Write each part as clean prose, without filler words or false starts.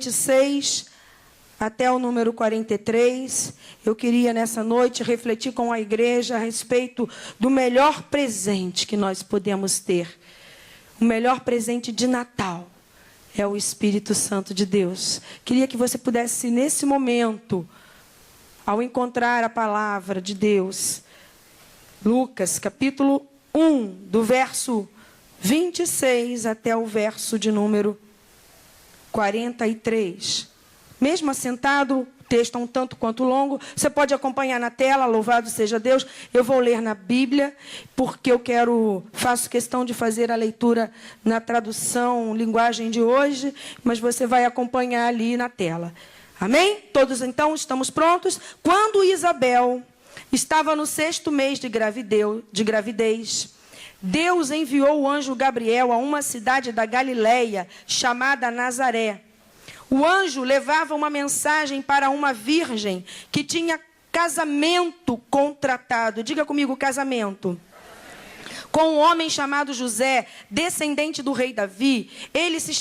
26 até o número 43, eu queria nessa noite refletir com a igreja a respeito do melhor presente que nós podemos ter. O melhor presente de Natal é o Espírito Santo de Deus. Queria que você pudesse, nesse momento, ao encontrar a palavra de Deus, Lucas, capítulo 1, do verso 26 até o verso de número 43. Mesmo assentado, o texto é um tanto quanto longo, você pode acompanhar na tela, louvado seja Deus. Eu vou ler na Bíblia, porque faço questão de fazer a leitura na tradução, linguagem de hoje, mas você vai acompanhar ali na tela. Amém? Todos então estamos prontos? Quando Isabel estava no 6º mês de gravidez, Deus enviou o anjo Gabriel a uma cidade da Galileia, chamada Nazaré. O anjo levava uma mensagem para uma virgem que tinha casamento contratado. Diga comigo, casamento. Com um homem chamado José, descendente do rei Davi. Ela se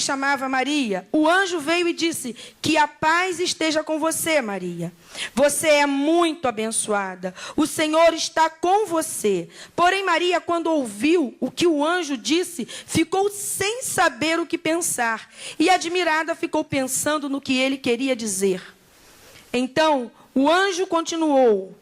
chamava Maria. O anjo veio e disse: que a paz esteja com você, Maria. Você é muito abençoada. O Senhor está com você. Porém, Maria, quando ouviu o que o anjo disse, ficou sem saber o que pensar. E admirada ficou pensando no que ele queria dizer. Então, o anjo continuou: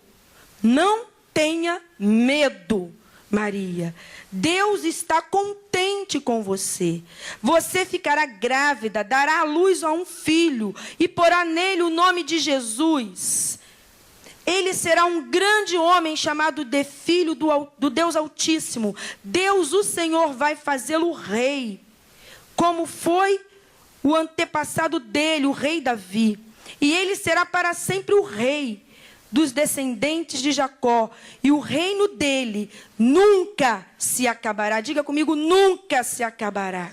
não tenha medo, Maria. Deus está contente com você. Você ficará grávida, dará à luz a um filho e porá nele o nome de Jesus. Ele será um grande homem chamado de Filho do Deus Altíssimo. Deus, o Senhor, vai fazê-lo rei, como foi o antepassado dele, o rei Davi. E ele será para sempre o rei dos descendentes de Jacó, e o reino dele nunca se acabará. Diga comigo, nunca se acabará.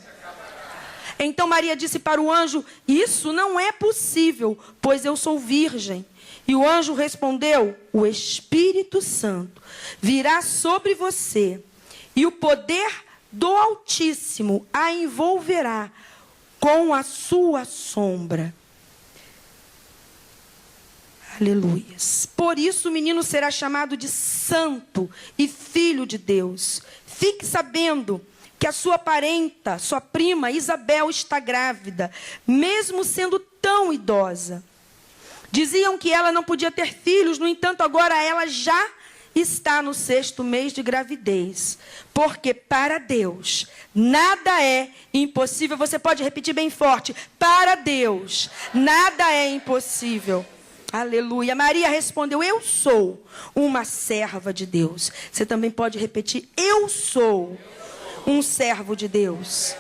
Então Maria disse para o anjo: isso não é possível, pois eu sou virgem. E o anjo respondeu: o Espírito Santo virá sobre você, e o poder do Altíssimo a envolverá com a sua sombra. Aleluias. Por isso o menino será chamado de Santo e Filho de Deus. Fique sabendo que a sua parenta, sua prima Isabel, está grávida, mesmo sendo tão idosa. Diziam que ela não podia ter filhos, no entanto, agora ela já está no 6º mês de gravidez. Porque para Deus nada é impossível. Você pode repetir bem forte: para Deus nada é impossível. Aleluia. Maria respondeu: eu sou uma serva de Deus. Você também pode repetir: eu sou um servo de Deus.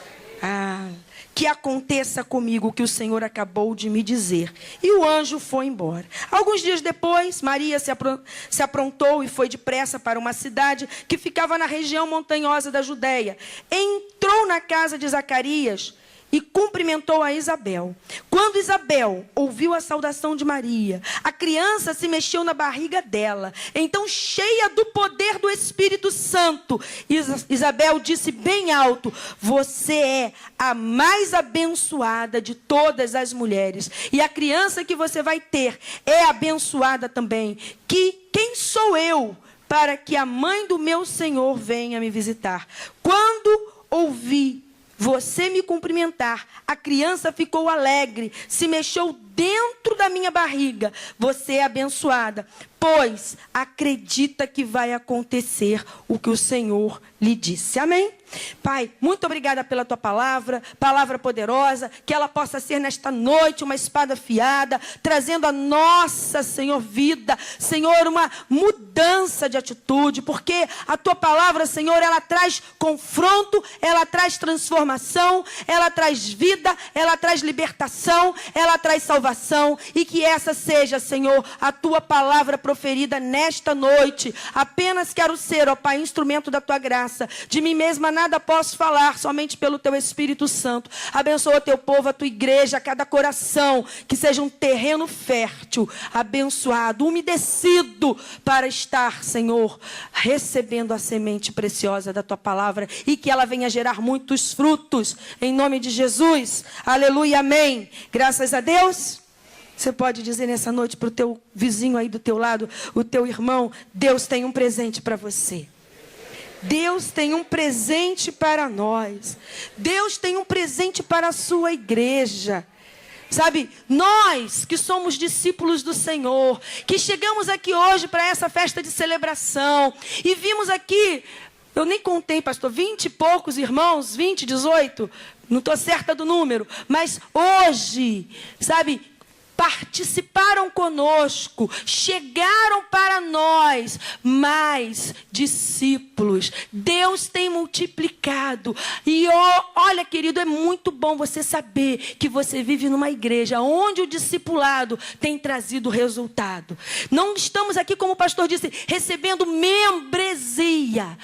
Que aconteça comigo o que o Senhor acabou de me dizer. E o anjo foi embora. Alguns dias depois, Maria se aprontou e foi depressa para uma cidade que ficava na região montanhosa da Judeia. Entrou na casa de Zacarias e cumprimentou a Isabel. Quando Isabel ouviu a saudação de Maria, a criança se mexeu na barriga dela. Então, cheia do poder do Espírito Santo, Isabel disse bem alto: você é a mais abençoada de todas as mulheres. E a criança que você vai ter é abençoada também. Quem sou eu para que a mãe do meu Senhor venha me visitar? Quando ouvi você me cumprimentar, a criança ficou alegre, se mexeu dentro da minha barriga. Você é abençoada, pois acredita que vai acontecer o que o Senhor lhe disse. Amém? Pai, muito obrigada pela tua palavra poderosa, que ela possa ser nesta noite uma espada afiada, trazendo a nossa, Senhor, vida, Senhor, uma mudança de atitude, porque a tua palavra, Senhor, ela traz confronto, ela traz transformação, ela traz vida, ela traz libertação, ela traz salvação, e que essa seja, Senhor, a tua palavra proferida nesta noite. Apenas quero ser, ó Pai, instrumento da tua graça, de mim mesma nada posso falar, somente pelo teu Espírito Santo. Abençoa teu povo, a tua igreja, a cada coração, que seja um terreno fértil, abençoado, umedecido, para estar, Senhor, recebendo a semente preciosa da tua palavra, e que ela venha gerar muitos frutos, em nome de Jesus. Aleluia, amém. Graças a Deus. Você pode dizer nessa noite para o teu vizinho aí do teu lado, o teu irmão: Deus tem um presente para você. Deus tem um presente para nós. Deus tem um presente para a sua igreja. Sabe, nós que somos discípulos do Senhor, que chegamos aqui hoje para essa festa de celebração, e vimos aqui, eu nem contei, pastor, 20 e poucos irmãos, 20, 18, não estou certa do número, mas hoje, sabe, participaram conosco, chegaram para nós mais discípulos. Deus tem multiplicado. E olha, querido, é muito bom você saber que você vive numa igreja onde o discipulado tem trazido resultado. Não estamos aqui, como o pastor disse, recebendo membresia.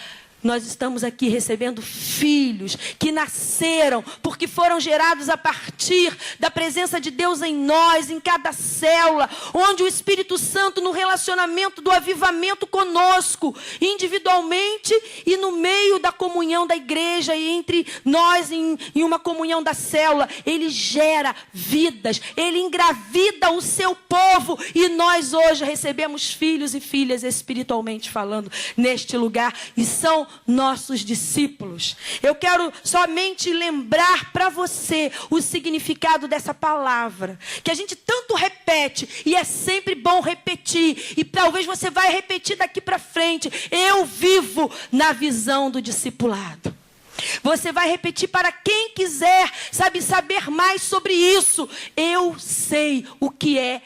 Nós estamos aqui recebendo filhos que nasceram porque foram gerados a partir da presença de Deus em nós, em cada célula, onde o Espírito Santo, no relacionamento do avivamento conosco, individualmente e no meio da comunhão da igreja e entre nós em uma comunhão da célula, ele gera vidas, ele engravida o seu povo, e nós hoje recebemos filhos e filhas espiritualmente falando neste lugar, e são nossos discípulos. Eu quero somente lembrar para você o significado dessa palavra, que a gente tanto repete, e é sempre bom repetir, e talvez você vai repetir daqui para frente: eu vivo na visão do discipulado. Você vai repetir para quem quiser, saber mais sobre isso. Eu sei o que é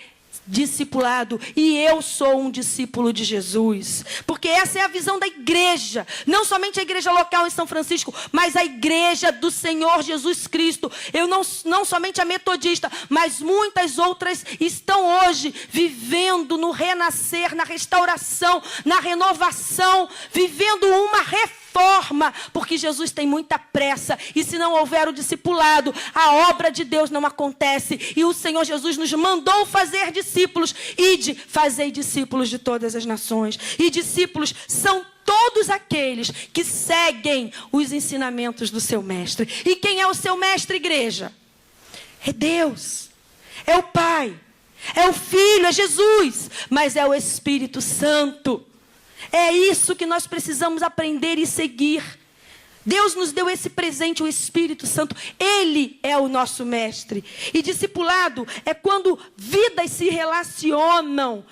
discipulado, e eu sou um discípulo de Jesus, porque essa é a visão da igreja, não somente a igreja local em São Francisco, mas a igreja do Senhor Jesus Cristo. Eu não somente a metodista, mas muitas outras estão hoje vivendo no renascer, na restauração, na renovação, vivendo uma reforma, porque Jesus tem muita pressa, e se não houver o discipulado, a obra de Deus não acontece. E o Senhor Jesus nos mandou fazer discípulos. Ide, fazei discípulos de todas as nações. E discípulos são todos aqueles que seguem os ensinamentos do seu mestre. E quem é o seu mestre, igreja? É Deus, é o Pai, é o Filho, é Jesus, mas é o Espírito Santo. É isso que nós precisamos aprender e seguir. Deus nos deu esse presente, o Espírito Santo. Ele é o nosso mestre. E discipulado é quando vidas se relacionam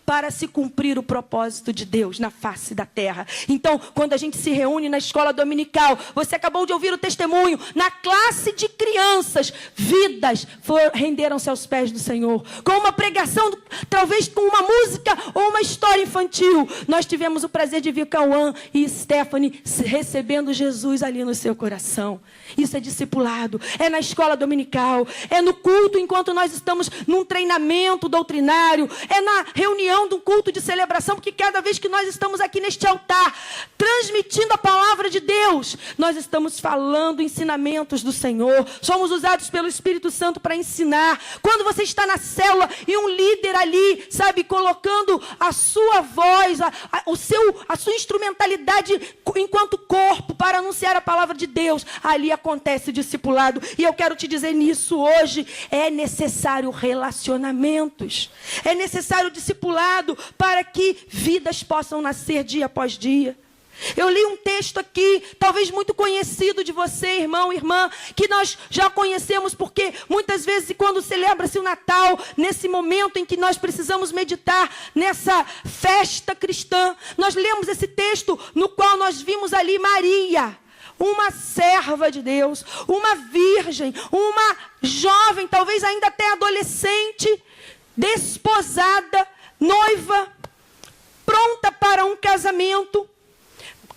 para se cumprir o propósito de Deus na face da terra. Então, quando a gente se reúne na escola dominical, você acabou de ouvir o testemunho, na classe de crianças, vidas renderam-se aos pés do Senhor. Com uma pregação, talvez com uma música ou uma história infantil, nós tivemos o prazer de ver Cauã e Stephanie recebendo Jesus ali no seu coração. Isso é discipulado, é na escola dominical, é no culto enquanto nós estamos num treinamento doutrinário, é na reunião de um culto de celebração, porque cada vez que nós estamos aqui neste altar, transmitindo a palavra de Deus, nós estamos falando ensinamentos do Senhor, somos usados pelo Espírito Santo para ensinar. Quando você está na célula e um líder ali, colocando a sua voz, a sua instrumentalidade enquanto corpo para anunciar a palavra de Deus, ali acontece discipulado. E eu quero te dizer nisso hoje, é necessário relacionamentos, é necessário discipulado para que vidas possam nascer dia após dia. Eu li um texto aqui, talvez muito conhecido de você, irmão, irmã, que nós já conhecemos, porque muitas vezes quando celebra-se o Natal, nesse momento em que nós precisamos meditar nessa festa cristã, nós lemos esse texto no qual nós vimos ali Maria, uma serva de Deus, uma virgem, uma jovem, talvez ainda até adolescente, desposada, noiva, pronta para um casamento,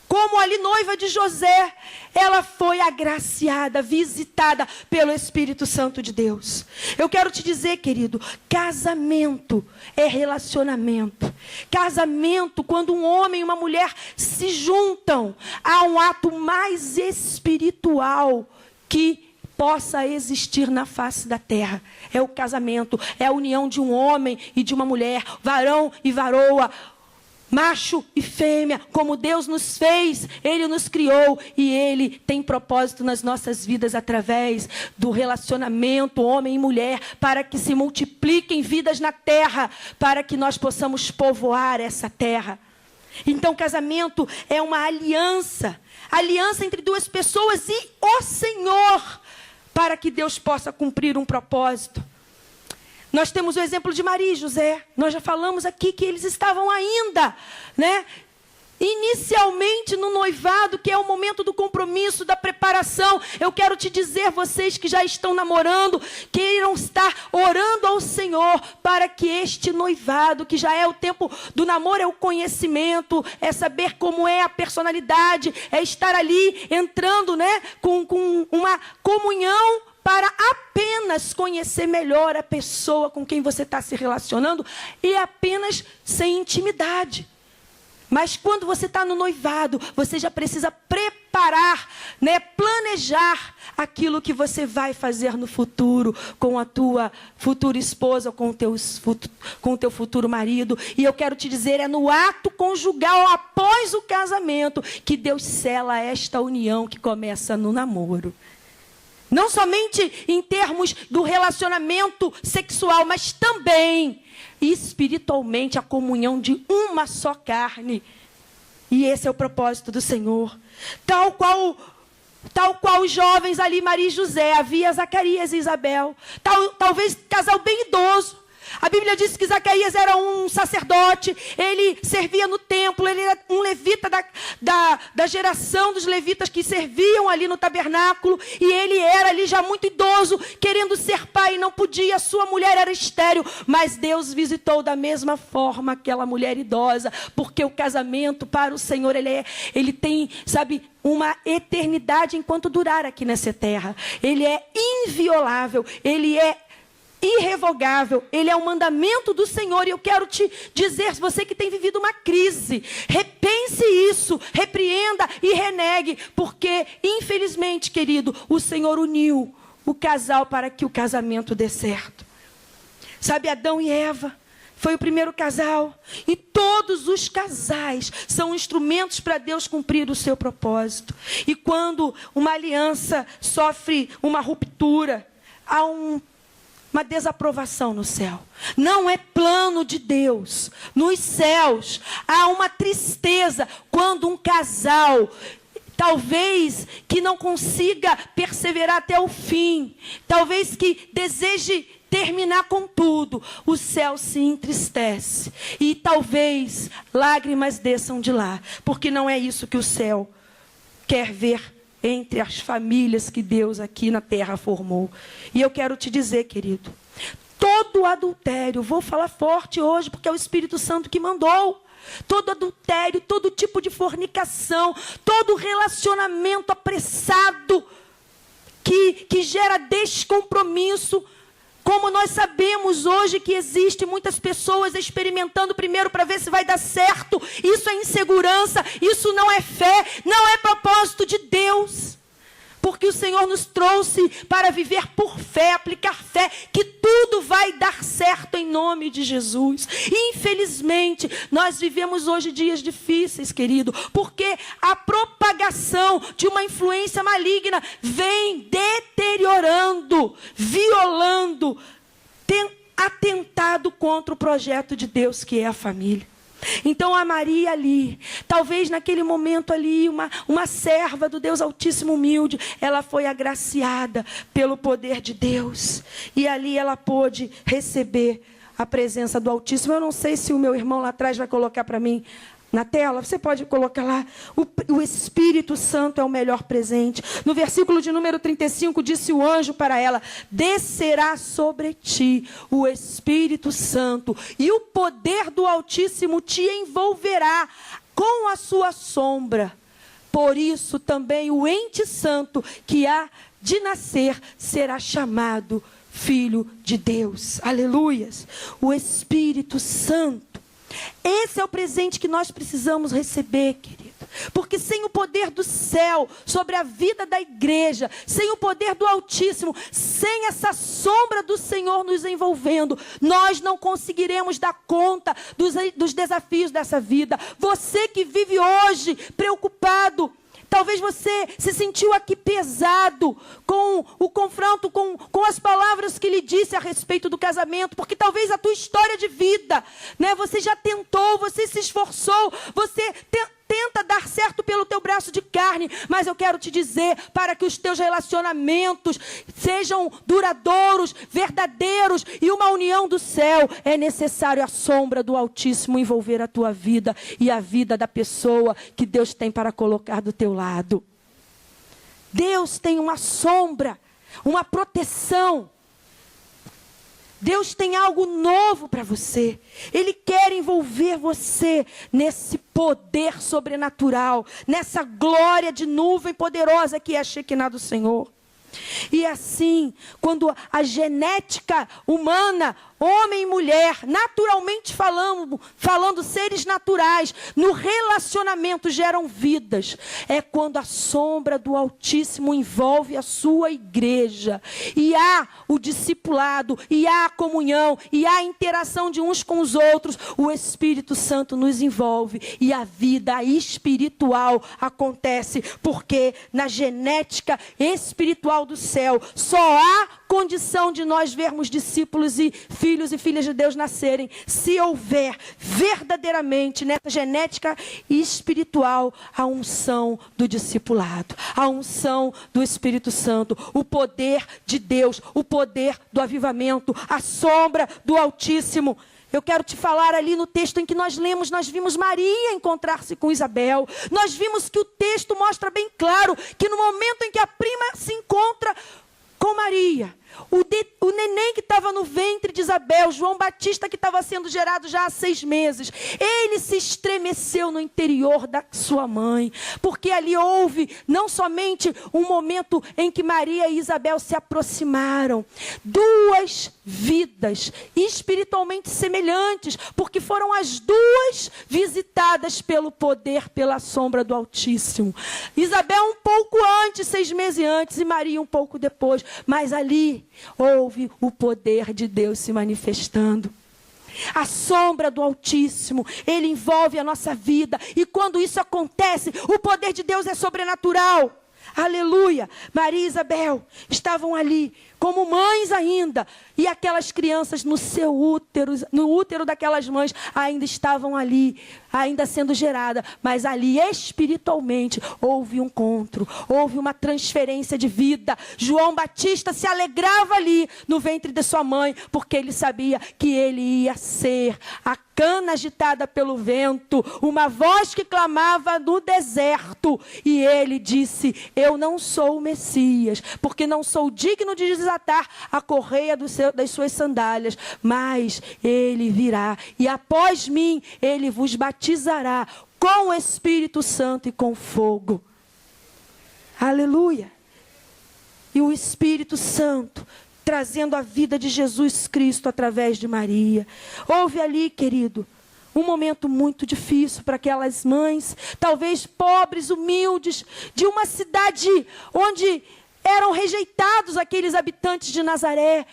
como ali noiva de José, ela foi agraciada, visitada pelo Espírito Santo de Deus. Eu quero te dizer, querido, casamento é relacionamento. Casamento, quando um homem e uma mulher se juntam, há um ato mais espiritual que possa existir na face da terra. É o casamento, é a união de um homem e de uma mulher, varão e varoa, macho e fêmea, como Deus nos fez, Ele nos criou e Ele tem propósito nas nossas vidas através do relacionamento homem e mulher, para que se multipliquem vidas na terra, para que nós possamos povoar essa terra. Então, casamento é uma aliança entre duas pessoas e o Senhor, para que Deus possa cumprir um propósito. Nós temos o exemplo de Maria e José. Nós já falamos aqui que eles estavam ainda, inicialmente no noivado, que é o momento do compromisso, da preparação. Eu quero te dizer, vocês que já estão namorando, queiram estar orando ao Senhor para que este noivado, que já é o tempo do namoro, é o conhecimento, é saber como é a personalidade, é estar ali entrando, com uma comunhão, para apenas conhecer melhor a pessoa com quem você está se relacionando e apenas sem intimidade. Mas quando você está no noivado, você já precisa preparar, planejar aquilo que você vai fazer no futuro com a tua futura esposa, com o teu futuro marido. E eu quero te dizer, é no ato conjugal, após o casamento, que Deus sela esta união que começa no namoro. Não somente em termos do relacionamento sexual, mas também espiritualmente a comunhão de uma só carne. E esse é o propósito do Senhor. Tal qual os jovens ali, Maria e José, havia Zacarias e Isabel. Talvez casal bem idoso. A Bíblia diz que Zacarias era um sacerdote, ele servia no templo, ele era um levita da geração dos levitas que serviam ali no tabernáculo, e ele era ali já muito idoso, querendo ser pai e não podia, sua mulher era estéril, mas Deus visitou da mesma forma aquela mulher idosa, porque o casamento para o Senhor, ele tem, uma eternidade enquanto durar aqui nessa terra. Ele é inviolável, ele é irrevogável, ele é um mandamento do Senhor. E eu quero te dizer, você que tem vivido uma crise, repense isso, repreenda e renegue, porque infelizmente, querido, o Senhor uniu o casal para que o casamento dê certo. Adão e Eva foi o primeiro casal, e todos os casais são instrumentos para Deus cumprir o seu propósito. E quando uma aliança sofre uma ruptura, há uma desaprovação no céu. Não é plano de Deus. Nos céus há uma tristeza quando um casal, talvez que não consiga perseverar até o fim, talvez que deseje terminar com tudo, o céu se entristece. E talvez lágrimas desçam de lá, porque não é isso que o céu quer ver entre as famílias que Deus aqui na terra formou. E eu quero te dizer, querido, todo adultério, vou falar forte hoje, porque é o Espírito Santo que mandou, todo adultério, todo tipo de fornicação, todo relacionamento apressado, que gera descompromisso. Como nós sabemos hoje que existem muitas pessoas experimentando primeiro para ver se vai dar certo. Isso é insegurança, isso não é fé, não é propósito de Deus. Porque o Senhor nos trouxe para viver por fé, aplicar fé, que tudo vai dar certo em nome de Jesus. Infelizmente, nós vivemos hoje dias difíceis, querido, porque a propagação de uma influência maligna vem deteriorando, violando, atentado contra o projeto de Deus, que é a família. Então a Maria ali, talvez naquele momento ali, uma serva do Deus Altíssimo humilde, ela foi agraciada pelo poder de Deus. E ali ela pôde receber a presença do Altíssimo. Eu não sei se o meu irmão lá atrás vai colocar para mim na tela, você pode colocar lá, o Espírito Santo é o melhor presente. No versículo de número 35, disse o anjo para ela: descerá sobre ti o Espírito Santo, e o poder do Altíssimo te envolverá com a sua sombra. Por isso também o ente santo que há de nascer será chamado Filho de Deus. Aleluias. O Espírito Santo. Esse é o presente que nós precisamos receber, querido. Porque sem o poder do céu sobre a vida da igreja, sem o poder do Altíssimo, sem essa sombra do Senhor nos envolvendo, nós não conseguiremos dar conta dos desafios dessa vida. Você que vive hoje preocupado, talvez você se sentiu aqui pesado com o confronto, com as palavras que lhe disse a respeito do casamento, porque talvez a tua história de vida, né, você já tentou, você se esforçou, você tenta dar certo pelo teu braço de carne, mas eu quero te dizer, para que os teus relacionamentos sejam duradouros, verdadeiros e uma união do céu, é necessário a sombra do Altíssimo envolver a tua vida e a vida da pessoa que Deus tem para colocar do teu lado. Deus tem uma sombra, uma proteção. Deus tem algo novo para você. Ele quer envolver você nesse poder sobrenatural, nessa glória de nuvem poderosa que é a Shekinah do Senhor. E assim, quando a genética humana, homem e mulher, naturalmente falando seres naturais, no relacionamento geram vidas. É quando a sombra do Altíssimo envolve a sua igreja. E há o discipulado, e há a comunhão, e há a interação de uns com os outros. O Espírito Santo nos envolve e a vida espiritual acontece. Porque na genética espiritual do céu, só há condição de nós vermos discípulos e filhos e filhas de Deus nascerem, se houver verdadeiramente nessa genética espiritual a unção do discipulado, a unção do Espírito Santo, o poder de Deus, o poder do avivamento, a sombra do Altíssimo. Eu quero te falar ali no texto em que nós lemos, nós vimos Maria encontrar-se com Isabel. Nós vimos que o texto mostra bem claro que no momento em que a prima se encontra com Maria, o neném que estava no ventre de Isabel, João Batista, que estava sendo gerado já há 6 meses, ele se estremeceu no interior da sua mãe, porque ali houve não somente um momento em que Maria e Isabel se aproximaram, 2 vidas espiritualmente semelhantes, porque foram as 2 visitadas pelo poder, pela sombra do Altíssimo. Isabel um pouco antes, 6 meses antes, e Maria um pouco depois, mas ali houve o poder de Deus se manifestando. A sombra do Altíssimo, ele envolve a nossa vida. E quando isso acontece, o poder de Deus é sobrenatural. Aleluia! Maria e Isabel estavam ali como mães ainda. E aquelas crianças no seu útero, no útero daquelas mães, ainda estavam ali, ainda sendo gerada. Mas ali, espiritualmente, houve um encontro, houve uma transferência de vida. João Batista se alegrava ali no ventre de sua mãe, porque ele sabia que ele ia ser a cana agitada pelo vento, uma voz que clamava no deserto. E ele disse: eu não sou o Messias, porque não sou digno de desatar a correia das suas sandálias, mas ele virá, e após mim ele vos batizará com o Espírito Santo e com fogo. Aleluia! E o Espírito Santo trazendo a vida de Jesus Cristo através de Maria. Houve ali, querido, um momento muito difícil para aquelas mães, talvez pobres, humildes, de uma cidade onde eram rejeitados aqueles habitantes de Nazaré.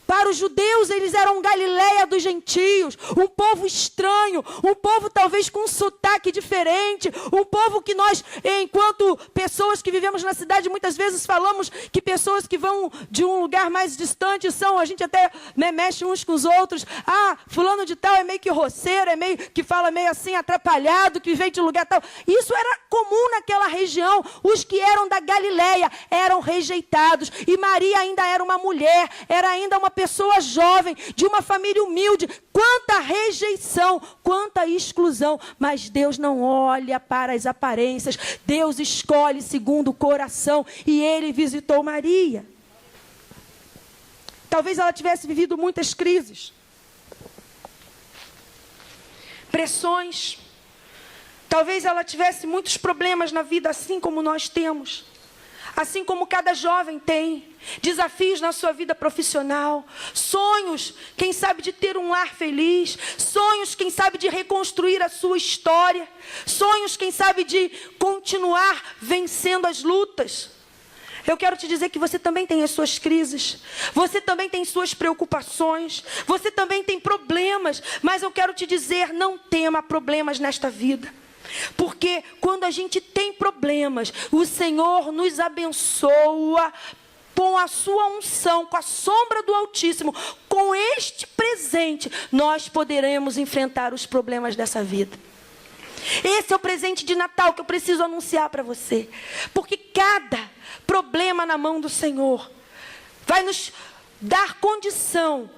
Para os judeus, eles eram Galileia dos gentios, um povo estranho, um povo talvez com um sotaque diferente, um povo que nós, enquanto pessoas que vivemos na cidade, muitas vezes falamos que pessoas que vão de um lugar mais distante são, a gente até mexe uns com os outros. Ah, fulano de tal é meio que roceiro, é meio que fala meio assim atrapalhado, que vem de lugar tal. Isso era comum naquela região. Os que eram da Galileia eram rejeitados, e Maria ainda era uma mulher, era ainda uma pessoa jovem, de uma família humilde. Quanta rejeição, quanta exclusão. Mas Deus não olha para as aparências. Deus escolhe segundo o coração. E ele visitou Maria. Talvez ela tivesse vivido muitas crises, pressões. Talvez ela tivesse muitos problemas na vida, assim como nós temos. Assim como cada jovem tem. Desafios na sua vida profissional. Sonhos, quem sabe, de ter um lar feliz. Sonhos, quem sabe, de reconstruir a sua história. Sonhos, quem sabe, de continuar vencendo as lutas. Eu quero te dizer que você também tem as suas crises. Você também tem suas preocupações. Você também tem problemas. Mas eu quero te dizer, não tema problemas nesta vida. Porque quando a gente tem problemas, o Senhor nos abençoa com a sua unção, com a sombra do Altíssimo. Com este presente, nós poderemos enfrentar os problemas dessa vida. Esse é o presente de Natal que eu preciso anunciar para você. Porque cada problema na mão do Senhor vai nos dar condição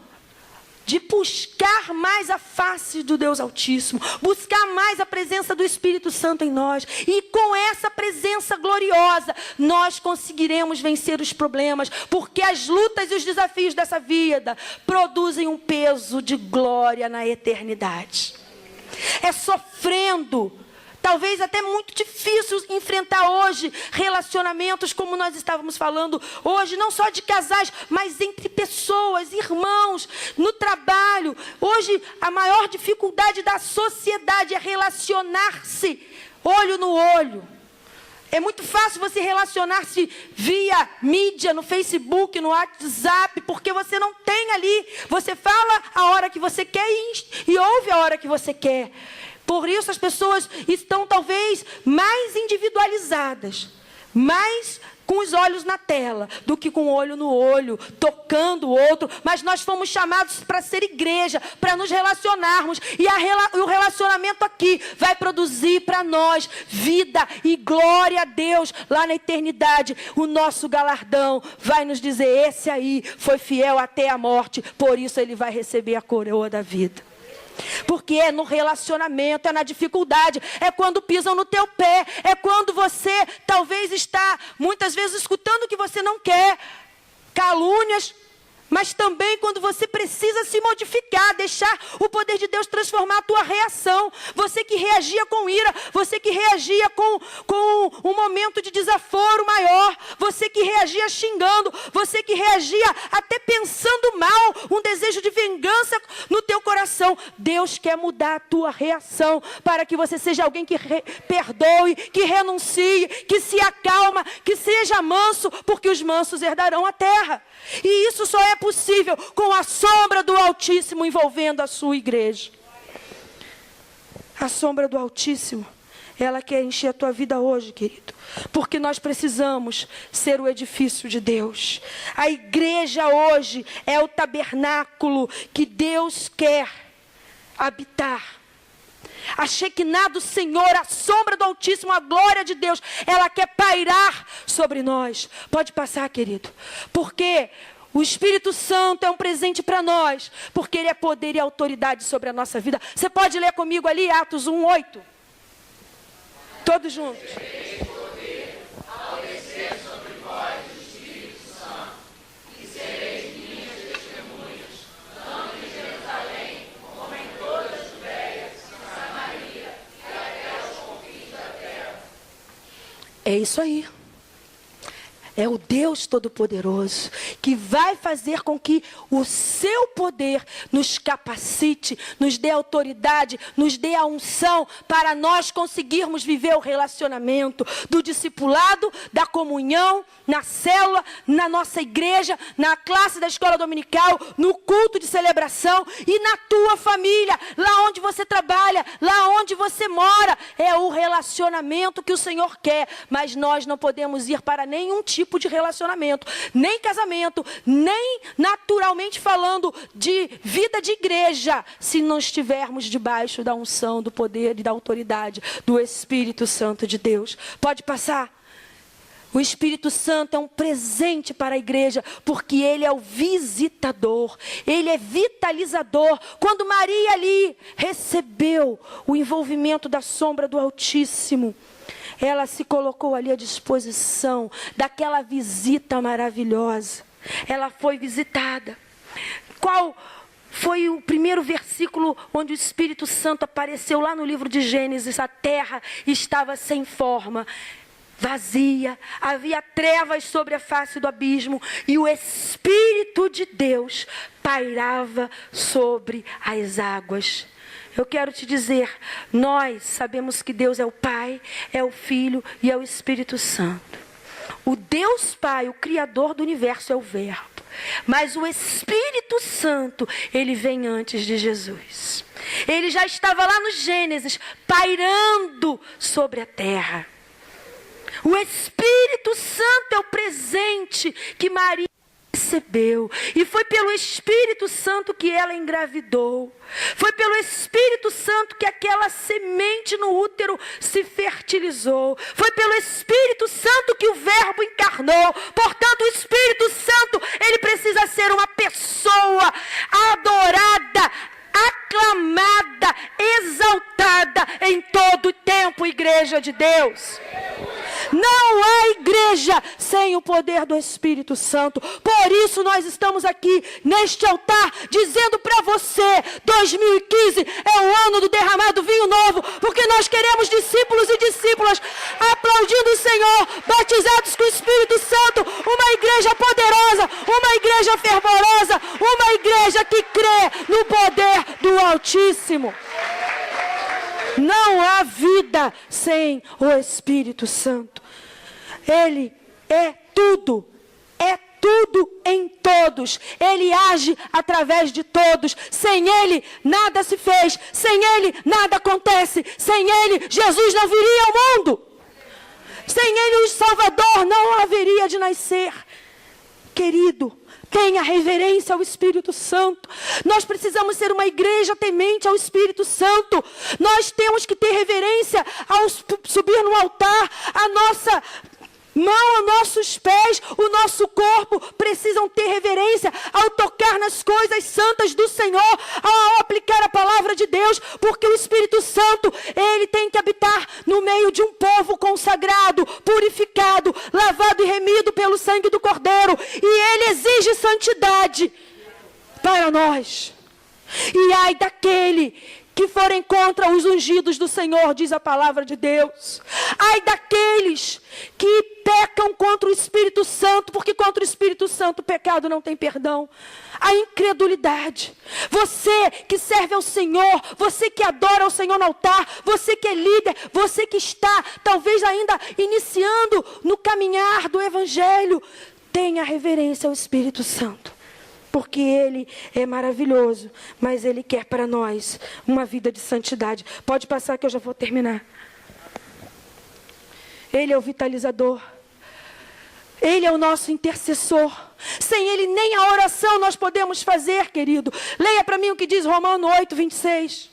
de buscar mais a face do Deus Altíssimo, buscar mais a presença do Espírito Santo em nós. E com essa presença gloriosa, nós conseguiremos vencer os problemas, porque as lutas e os desafios dessa vida produzem um peso de glória na eternidade. É sofrendo, talvez até muito difícil enfrentar hoje relacionamentos como nós estávamos falando hoje, não só de casais, mas entre pessoas, irmãos, no trabalho. Hoje a maior dificuldade da sociedade é relacionar-se olho no olho. É muito fácil você relacionar-se via mídia, no Facebook, no WhatsApp, porque você não tem ali. Você fala a hora que você quer e ouve a hora que você quer. Por isso as pessoas estão talvez mais individualizadas, mais com os olhos na tela, do que com o olho no olho, tocando o outro. Mas nós fomos chamados para ser igreja, para nos relacionarmos. E o relacionamento aqui vai produzir para nós vida e glória a Deus lá na eternidade. O nosso galardão vai nos dizer, esse aí foi fiel até a morte, por isso ele vai receber a coroa da vida. Porque é no relacionamento, é na dificuldade, é quando pisam no teu pé, é quando você talvez está muitas vezes escutando o que você não quer, calúnias, mas também quando você precisa se modificar, deixar o poder de Deus transformar a tua reação. Você que reagia com ira, você que reagia com um momento de desaforo maior, você que reagia xingando, você que reagia até pensando mal, um desejo de vingança no teu coração. Deus quer mudar a tua reação para que você seja alguém que perdoe, que renuncie, que se acalma, que seja manso, porque os mansos herdarão a terra. E isso só é possível com a sombra do Altíssimo envolvendo a sua igreja. A sombra do Altíssimo, ela quer encher a tua vida hoje, querido. Porque nós precisamos ser o edifício de Deus. A igreja hoje é o tabernáculo que Deus quer habitar. A Shekinah do Senhor, a sombra do Altíssimo, a glória de Deus, ela quer pairar sobre nós. Pode passar, querido. Porque o Espírito Santo é um presente para nós, porque Ele é poder e autoridade sobre a nossa vida. Você pode ler comigo ali, Atos 1:8? Todos juntos. É isso aí. É o Deus Todo-Poderoso que vai fazer com que o seu poder nos capacite, nos dê autoridade, nos dê a unção para nós conseguirmos viver o relacionamento do discipulado, da comunhão, na célula, na nossa igreja, na classe da escola dominical, no culto de celebração e na tua família, lá onde você trabalha, lá onde você mora. É o relacionamento que o Senhor quer, mas nós não podemos ir para nenhum tipo de relacionamento, nem casamento, nem naturalmente falando de vida de igreja, se não estivermos debaixo da unção, do poder e da autoridade do Espírito Santo de Deus. Pode passar. O Espírito Santo é um presente para a igreja, porque Ele é o visitador, Ele é vitalizador. Quando Maria ali recebeu o envolvimento da sombra do Altíssimo, ela se colocou ali à disposição daquela visita maravilhosa. Ela foi visitada. Qual foi o primeiro versículo onde o Espírito Santo apareceu lá no livro de Gênesis. A terra estava sem forma, vazia, havia trevas sobre a face do abismo e o Espírito de Deus pairava sobre as águas. Eu quero te dizer, nós sabemos que Deus é o Pai, é o Filho e é o Espírito Santo. O Deus Pai, o Criador do universo, é o Verbo. Mas o Espírito Santo, ele vem antes de Jesus. Ele já estava lá no Gênesis, pairando sobre a terra. O Espírito Santo é o presente que Maria recebeu. E foi pelo Espírito Santo que ela engravidou. Foi pelo Espírito Santo que aquela semente no útero se fertilizou. Foi pelo Espírito Santo que o Verbo encarnou. Portanto, o Espírito Santo, ele precisa ser uma pessoa adorada, aclamada, exaltada em todo o tempo, igreja de Deus. Não há igreja sem o poder do Espírito Santo. Por isso nós estamos aqui neste altar dizendo para você, 2015 é o ano do derramado vinho novo, porque nós queremos discípulos e discípulas aplaudindo o Senhor, batizados com o Espírito Santo, uma igreja poderosa, uma igreja fervorosa, uma igreja que crê no poder do Altíssimo. Não há vida sem o Espírito Santo. Ele é tudo em todos. Ele age através de todos. Sem Ele, nada se fez. Sem Ele, nada acontece. Sem Ele, Jesus não viria ao mundo. Sem Ele, o Salvador não haveria de nascer. Querido, tenha reverência ao Espírito Santo. Nós precisamos ser uma igreja temente ao Espírito Santo. Nós temos que ter reverência ao subir no altar. A nossa mão, os nossos pés, o nosso corpo precisam ter reverência ao tocar nas coisas santas do Senhor, ao aplicar a palavra de Deus, porque o Espírito Santo, ele tem que habitar no meio de um povo consagrado, purificado, lavado e remido pelo sangue do Cordeiro, e ele exige santidade para nós. E ai daquele que forem contra os ungidos do Senhor, diz a palavra de Deus. Ai daqueles que pecam contra o Espírito Santo, porque contra o Espírito Santo o pecado não tem perdão. A incredulidade. Você que serve ao Senhor, você que adora ao Senhor no altar, você que é líder, você que está talvez ainda iniciando no caminhar do Evangelho, tenha reverência ao Espírito Santo. Porque Ele é maravilhoso, mas Ele quer para nós uma vida de santidade. Pode passar que eu já vou terminar. Ele é o vitalizador. Ele é o nosso intercessor. Sem Ele nem a oração nós podemos fazer, querido. Leia para mim o que diz Romanos 8, 26.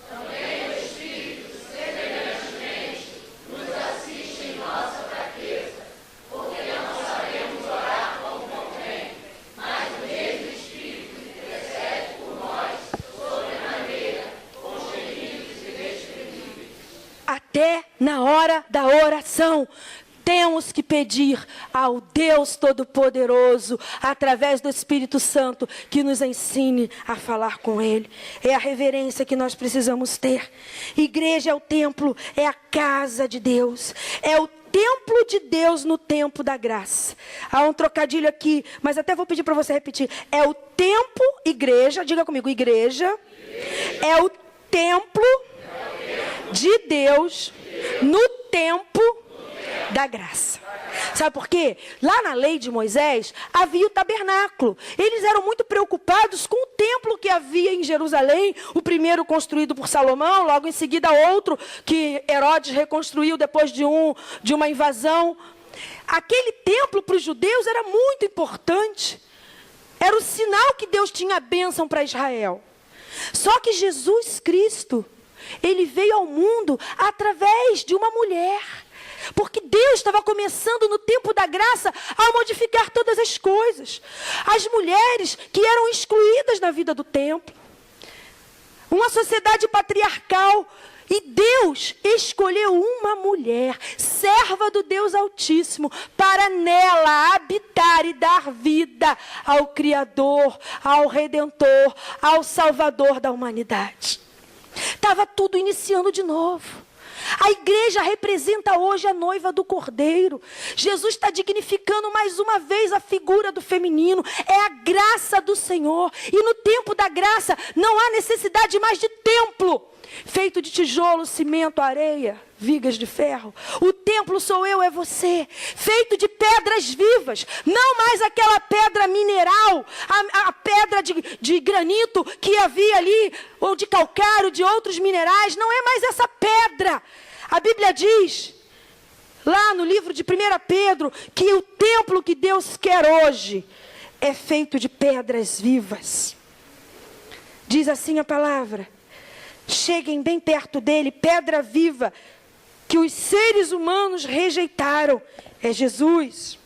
Também o Espírito, semelhantemente, nos assiste em nossa fraqueza, porque não sabemos orar como convém, mas o mesmo Espírito intercede por nós, sobremaneira, com gemidos inexprimíveis. Até na hora da oração, temos que pedir ao Deus Todo-Poderoso, através do Espírito Santo, que nos ensine a falar com Ele. É a reverência que nós precisamos ter. Igreja é o templo, é a casa de Deus. É o templo de Deus no tempo da graça. Há um trocadilho aqui, mas até vou pedir para você repetir. É o templo, igreja, diga comigo, igreja. É o templo de Deus no tempo da graça. Sabe por quê? Lá na lei de Moisés havia o tabernáculo. Eles eram muito preocupados com o templo que havia em Jerusalém, o primeiro construído por Salomão, logo em seguida outro que Herodes reconstruiu depois de uma invasão. Aquele templo para os judeus era muito importante. Era o sinal que Deus tinha a bênção para Israel. Só que Jesus Cristo, Ele veio ao mundo através de uma mulher. Porque Deus estava começando no tempo da graça a modificar todas as coisas. As mulheres que eram excluídas da vida do templo. Uma sociedade patriarcal E Deus escolheu uma mulher, serva do Deus Altíssimo, para nela habitar e dar vida ao Criador, ao Redentor, ao Salvador da humanidade. Estava tudo iniciando de novo. A igreja representa hoje a noiva do Cordeiro. Jesus está dignificando mais uma vez a figura do feminino. É a graça do Senhor. E no tempo da graça não há necessidade mais de templo feito de tijolo, cimento, areia, vigas de ferro. O templo sou eu, é você, feito de pedras vivas, não mais aquela pedra mineral, a pedra de granito que havia ali, ou de calcário, de outros minerais. Não é mais essa pedra. A Bíblia diz, lá no livro de 1 Pedro, que o templo que Deus quer hoje é feito de pedras vivas. Diz assim a palavra: cheguem bem perto dele, pedra viva, que os seres humanos rejeitaram, é Jesus.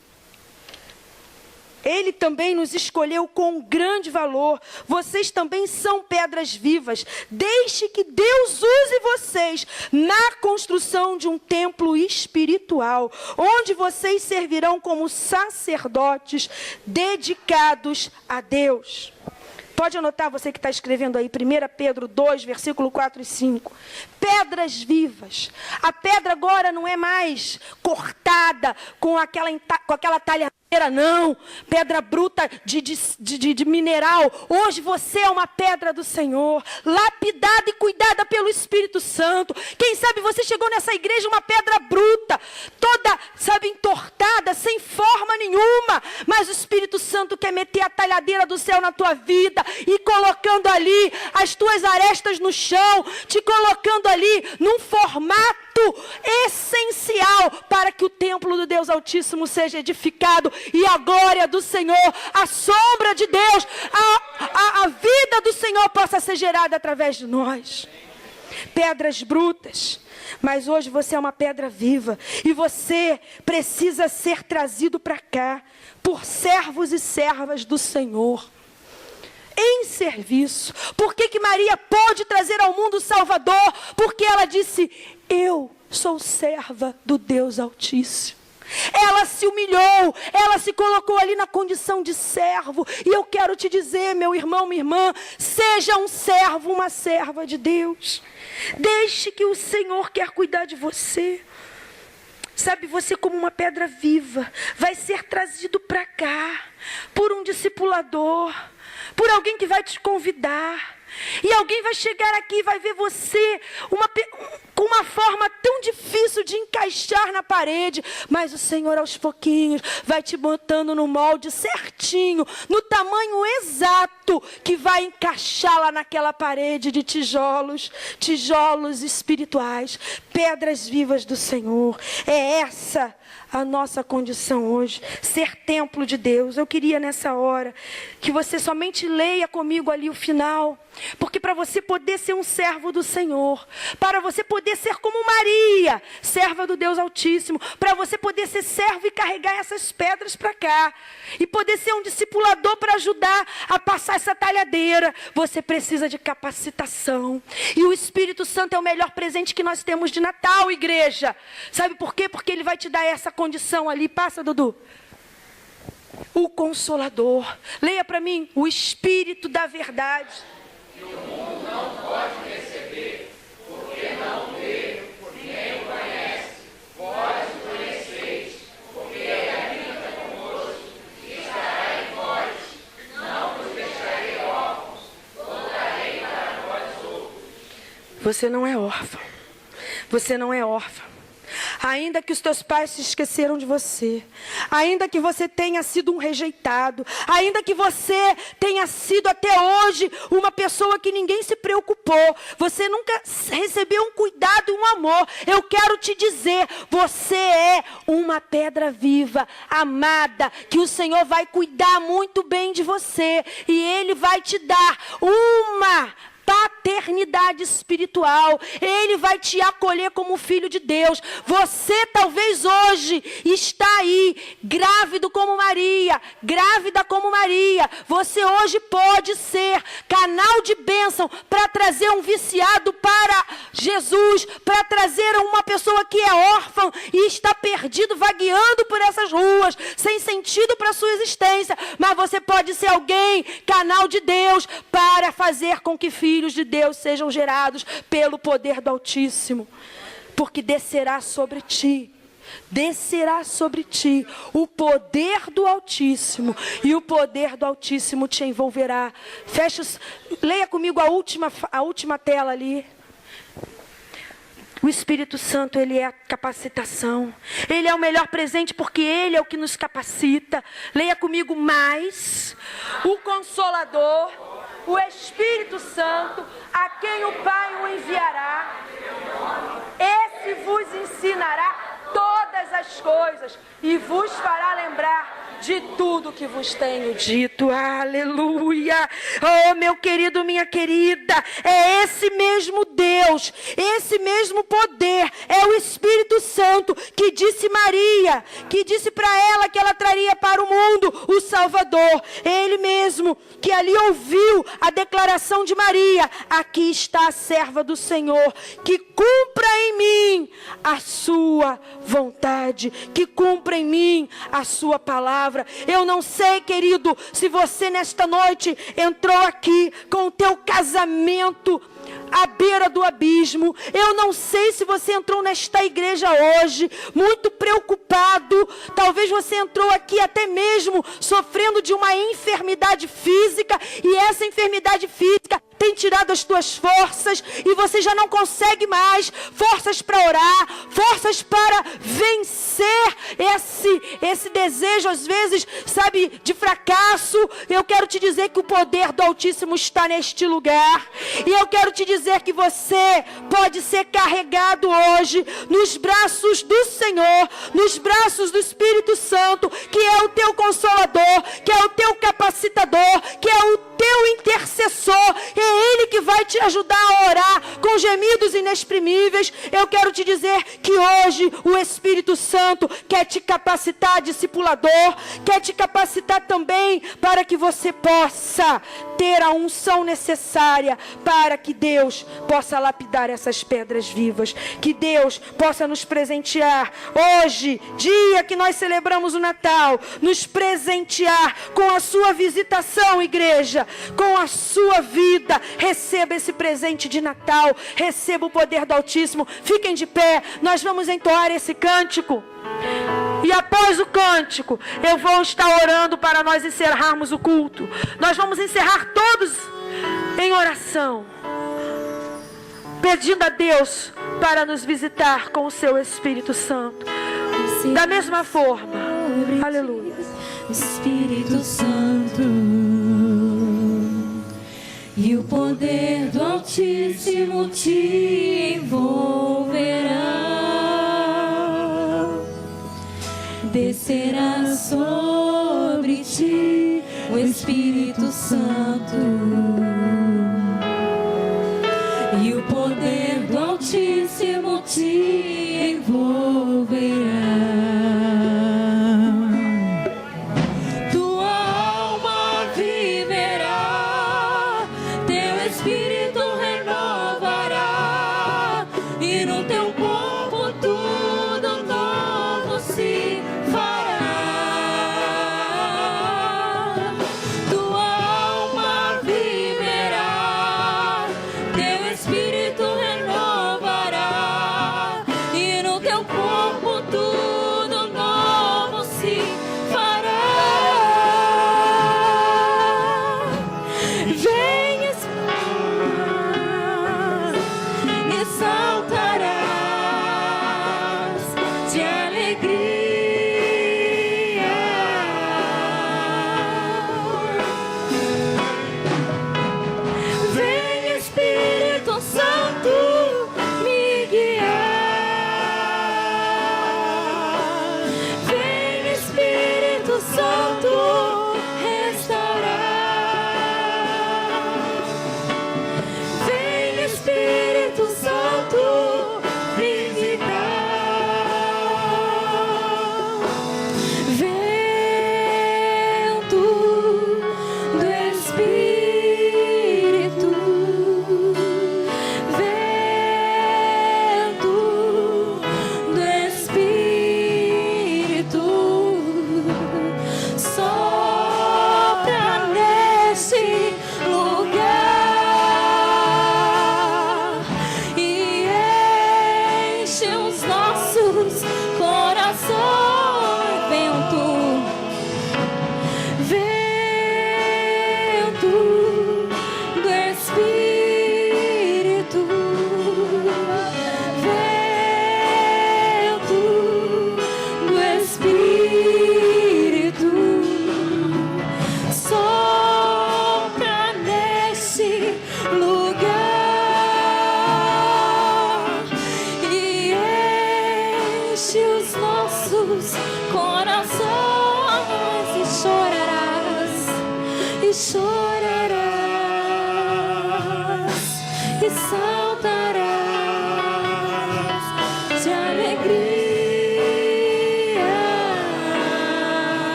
Ele também nos escolheu com grande valor. Vocês também são pedras vivas. Deixe que Deus use vocês na construção de um templo espiritual, onde vocês servirão como sacerdotes dedicados a Deus. Pode anotar, você que está escrevendo aí, 1 Pedro 2, versículo 4 e 5. Pedras vivas. A pedra agora não é mais cortada com aquela talhadeira, não. Pedra bruta de mineral. Hoje você é uma pedra do Senhor, lapidada e cuidada pelo Espírito Santo. Quem sabe você chegou nessa igreja uma pedra bruta, toda, entortada, sem forma nenhuma. Mas o Espírito Santo quer meter a talhadeira do céu na tua vida e colocando ali as tuas arestas no chão, te colocando ali num formato essencial para que o templo do Deus Altíssimo seja edificado e a glória do Senhor, a sombra de Deus, a vida do Senhor possa ser gerada através de nós. Pedras brutas, mas hoje você é uma pedra viva e você precisa ser trazido para cá por servos e servas do Senhor, em serviço. Por que Maria pôde trazer ao mundo o Salvador? Porque ela disse: eu sou serva do Deus Altíssimo. Ela se humilhou, ela se colocou ali na condição de servo. E eu quero te dizer, meu irmão, minha irmã, seja um servo, uma serva de Deus. Deixe que o Senhor quer cuidar de você. Sabe, você como uma pedra viva, vai ser trazido para cá, por um discipulador, por alguém que vai te convidar. E alguém vai chegar aqui e vai ver você com uma forma tão difícil de encaixar na parede. Mas o Senhor aos pouquinhos vai te botando no molde certinho, no tamanho exato que vai encaixar lá naquela parede de tijolos espirituais, pedras vivas do Senhor. É essa a nossa condição hoje, ser templo de Deus. Eu queria nessa hora que você somente leia comigo ali o final, porque para você poder ser um servo do Senhor, para você poder ser como Maria, serva do Deus Altíssimo, para você poder ser servo e carregar essas pedras para cá, e poder ser um discipulador para ajudar a passar essa talhadeira, você precisa de capacitação. E o Espírito Santo é o melhor presente que nós temos de Natal, igreja. Sabe por quê? Porque ele vai te dar essa condição ali. Passa, Dudu. O Consolador. Leia para mim. O Espírito da verdade. Que o mundo não pode receber, porque não vê, nem o conhece. Vós o conheceis, porque ele habita convosco e estará em vós. Não vos deixarei órfãos, voltarei para vós outros. Você não é órfão. Você não é órfã. Ainda que os teus pais se esqueceram de você, ainda que você tenha sido um rejeitado, ainda que você tenha sido até hoje uma pessoa que ninguém se preocupou, você nunca recebeu um cuidado e um amor, eu quero te dizer, você é uma pedra viva, amada, que o Senhor vai cuidar muito bem de você, e Ele vai te dar uma paternidade paternidade espiritual. Ele vai te acolher como filho de Deus. Você talvez hoje está aí, grávido como Maria, grávida como Maria. Você hoje pode ser canal de bênção para trazer um viciado para Jesus, para trazer uma pessoa que é órfã e está perdido, vagueando por essas ruas, sem sentido para a sua existência. Mas você pode ser alguém, canal de Deus, para fazer com que filhos de Deus sejam gerados pelo poder do Altíssimo. Porque descerá sobre ti o poder do Altíssimo, e o poder do Altíssimo te envolverá. Leia comigo a última tela ali. O Espírito Santo, ele é a capacitação. Ele é o melhor presente porque ele é o que nos capacita. Leia comigo mais. O Consolador, o Espírito Santo, a quem o Pai o enviará. Esse vos ensinará todas as coisas e vos fará lembrar de tudo que vos tenho dito. Aleluia! Oh, meu querido, minha querida, é esse mesmo Deus, esse mesmo poder, é o Espírito Santo que disse Maria, que disse para ela que ela traria para o mundo o Salvador. Ele mesmo que ali ouviu a declaração de Maria: aqui está a serva do Senhor, que cumpra em mim a sua vontade, que cumpra em mim a sua palavra. Eu não sei, querido, se você nesta noite entrou aqui com o teu casamento à beira do abismo. Eu não sei se você entrou nesta igreja hoje muito preocupado. Talvez você entrou aqui até mesmo sofrendo de uma enfermidade física, e essa enfermidade física tem tirado as tuas forças, e você já não consegue mais forças para orar, forças para vencer esse desejo, às vezes, sabe, de fracasso. Eu quero te dizer que o poder do Altíssimo está neste lugar, e eu quero te dizer que você pode ser carregado hoje nos braços do Senhor, nos braços do Espírito Santo, que é o teu consolador, que é o teu capacitador, que é o teu intercessor. É Ele que vai te ajudar a orar com gemidos inexprimíveis. Eu quero te dizer que hoje o Espírito Santo quer te capacitar, discipulador, quer te capacitar também para que você possa ter a unção necessária para que Deus possa lapidar essas pedras vivas, que Deus possa nos presentear hoje, dia que nós celebramos o Natal, nos presentear com a sua visitação, igreja, com a sua vida. Receba esse presente de Natal, receba o poder do Altíssimo. Fiquem de pé, nós vamos entoar esse cântico. E após o cântico, eu vou estar orando para nós encerrarmos o culto. Nós vamos encerrar todos em oração, pedindo a Deus para nos visitar com o seu Espírito Santo. Da mesma forma, aleluia, Espírito Santo, e o poder do Altíssimo te envolverá. Descerá sobre ti o Espírito Santo, e o poder do Altíssimo te envolverá. Tua alma viverá, teu espírito renovará, e no teu corpo tudo novo se fará. Tua alma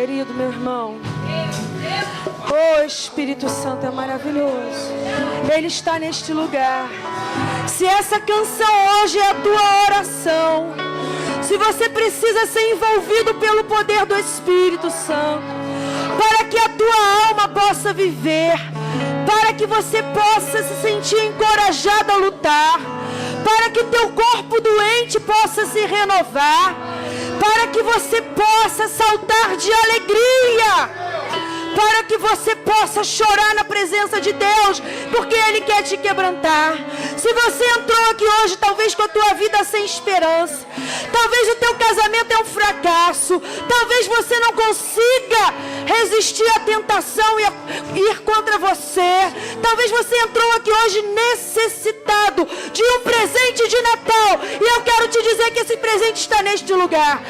querido, meu irmão. Oh, Espírito Santo é maravilhoso. Ele está neste lugar. Se essa canção hoje é a tua oração, se você precisa ser envolvido pelo poder do Espírito Santo, para que a tua alma possa viver, para que você possa se sentir encorajado a lutar, para que teu corpo doente possa se renovar, para que você possa saltar de alegria, para que você possa chorar na presença de Deus, porque Ele quer te quebrantar. Se você entrou aqui hoje, talvez com a tua vida sem esperança, talvez o teu casamento é um fracasso, talvez você não consiga resistir à tentação e ir contra você, talvez você entrou aqui hoje necessitado de um presente de Natal, e eu quero te dizer que esse presente está neste lugar.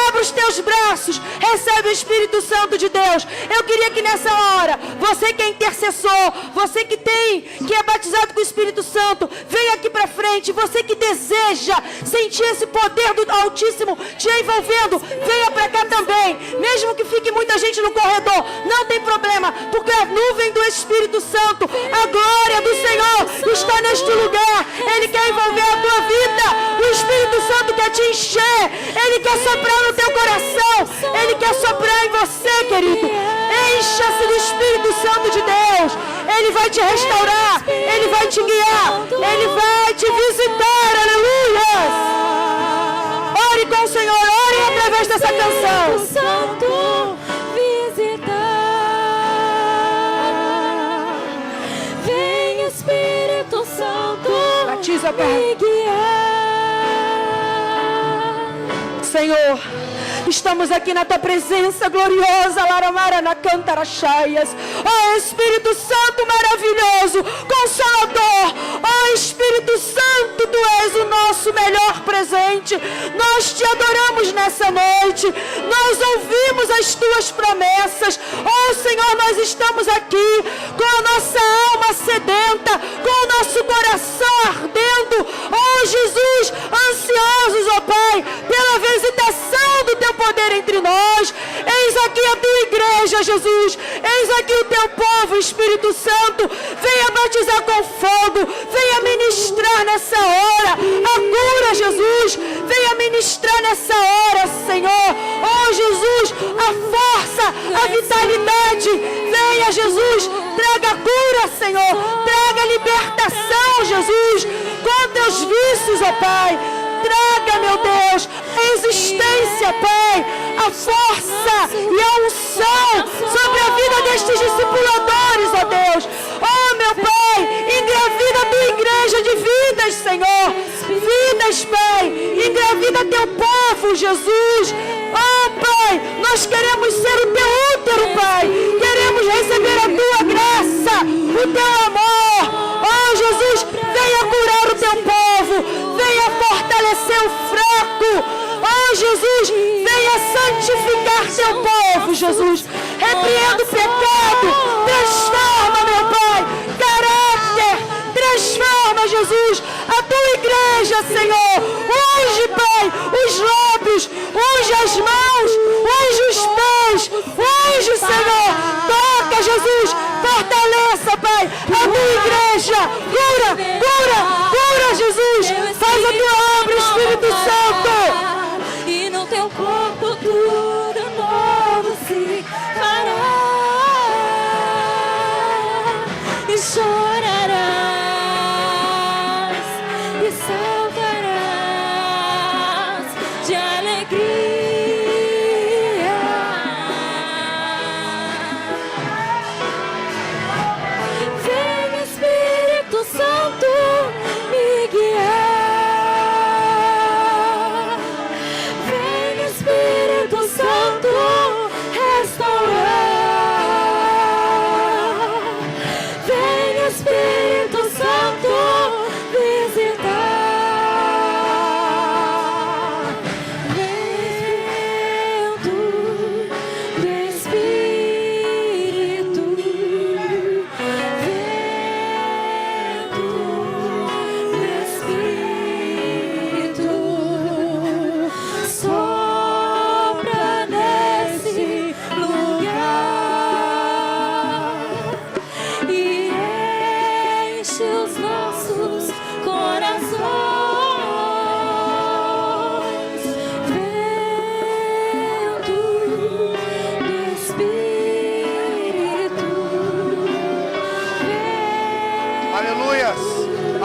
Abra os teus braços, recebe o Espírito Santo de Deus. Eu queria que nessa hora, você que é intercessor, você que é batizado com o Espírito Santo, venha aqui para frente. Você que deseja sentir esse poder do Altíssimo te envolvendo, venha para cá também. Mesmo que fique muita gente no corredor, não tem problema, porque a nuvem do Espírito Santo, a glória do Senhor está neste lugar. Ele quer envolver a tua vida. O Espírito Santo quer te encher. Ele quer soprar no teu coração. Ele quer soprar em você, querido. Encha-se do Espírito Santo de Deus. Ele vai te restaurar. Ele vai te guiar. Ele vai te visitar. Aleluia. Ore com o Senhor. Ore através dessa canção. Santo, visitar. Vem, Espírito Santo, Batiza, Pai. me guiar. Senhor, estamos aqui na tua presença gloriosa, Laramara na Cantarachaias. Oh, Espírito Santo maravilhoso, Consolador. Oh, Espírito Santo, tu és o nosso melhor presente. Nós te adoramos nessa noite. Nós ouvimos as tuas promessas. Oh, Senhor, nós estamos aqui com a nossa alma sedenta, com o nosso coração ardendo. Oh, Jesus, ansiosos, ó Pai, pela visitação do teu poder entre nós. Eis aqui a tua igreja, Jesus. Eis aqui o teu povo, Espírito Santo. Venha batizar com fogo. Venha ministrar nessa hora a cura, Jesus. Venha ministrar nessa hora, Senhor. Oh, Jesus, a força, a vitalidade. Venha, Jesus. Traga cura, Senhor. Traga libertação, Jesus, contra os vícios, ó Pai. Traga, meu Deus, a existência, Pai, a força e a unção sobre a vida destes discipuladores, ó Deus. Oh, meu Pai, engravida a tua igreja de vidas, Senhor. Vidas, Pai, engravida teu povo, Jesus. Oh, Pai, nós queremos ser o teu útero, Pai. Queremos receber a tua graça, o teu amor. Oh, Jesus, venha curar o teu povo. Venha fortalecer o fraco. Oh, Jesus, venha santificar teu povo, Jesus. Repreenda o pecado. Transforma, meu Pai, caráter. Transforma, Jesus, a tua igreja, Senhor. Unge, Pai, os lábios. Unge as mãos. Unge os pés. Unge, Senhor. Toca, Jesus. Fortaleça, Pai, a tua igreja. Cura, cura, cura, Jesus. Faz a tua obra, Espírito Santo. E no teu corpo tudo novo se fará. E chorarás e saltarás de alegria.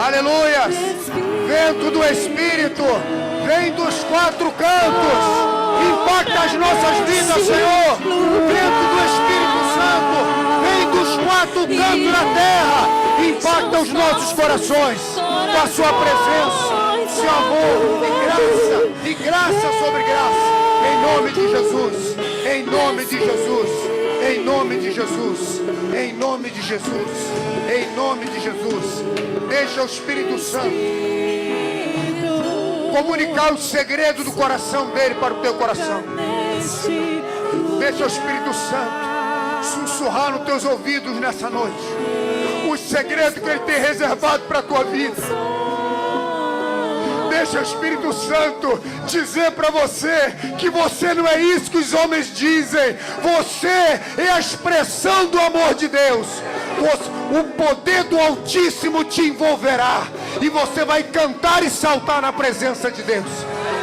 Aleluia. Vento do Espírito, vem dos quatro cantos, impacta as nossas vidas, Senhor. Vento do Espírito Santo, vem dos quatro cantos da terra, impacta os nossos corações com a sua presença, seu amor e graça sobre graça. Em nome de Jesus, em nome de Jesus, em nome de Jesus, em nome de Jesus, em nome de Jesus. Deixa o Espírito Santo comunicar o segredo do coração dele para o teu coração. Deixa o Espírito Santo sussurrar nos teus ouvidos nessa noite os segredos que ele tem reservado para a tua vida. Deixa o Espírito Santo dizer para você que você não é isso que os homens dizem. Você é a expressão do amor de Deus. O poder do Altíssimo te envolverá e você vai cantar e saltar na presença de Deus.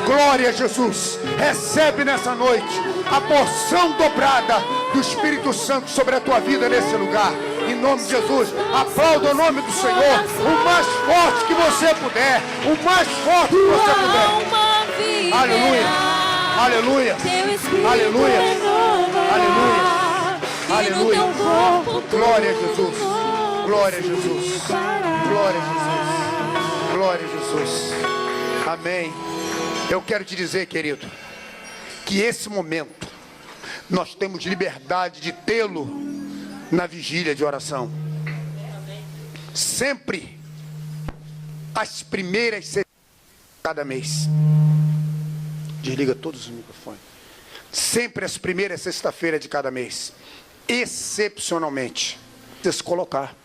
Glória a Jesus. Recebe nessa noite a porção dobrada do Espírito Santo sobre a tua vida nesse lugar. Em nome de Jesus, aplauda o nome do Senhor o mais forte que você puder. O mais forte que você puder. Aleluia, aleluia, aleluia, aleluia, aleluia. Glória a Jesus, glória a Jesus, glória a Jesus, glória a Jesus. Amém. Eu quero te dizer, querido, que esse momento nós temos liberdade de tê-lo na vigília de oração. Sempre as primeiras de cada mês. Desliga todos os microfones. Sempre as primeiras sexta-feiras de cada mês. Excepcionalmente. Você se colocar.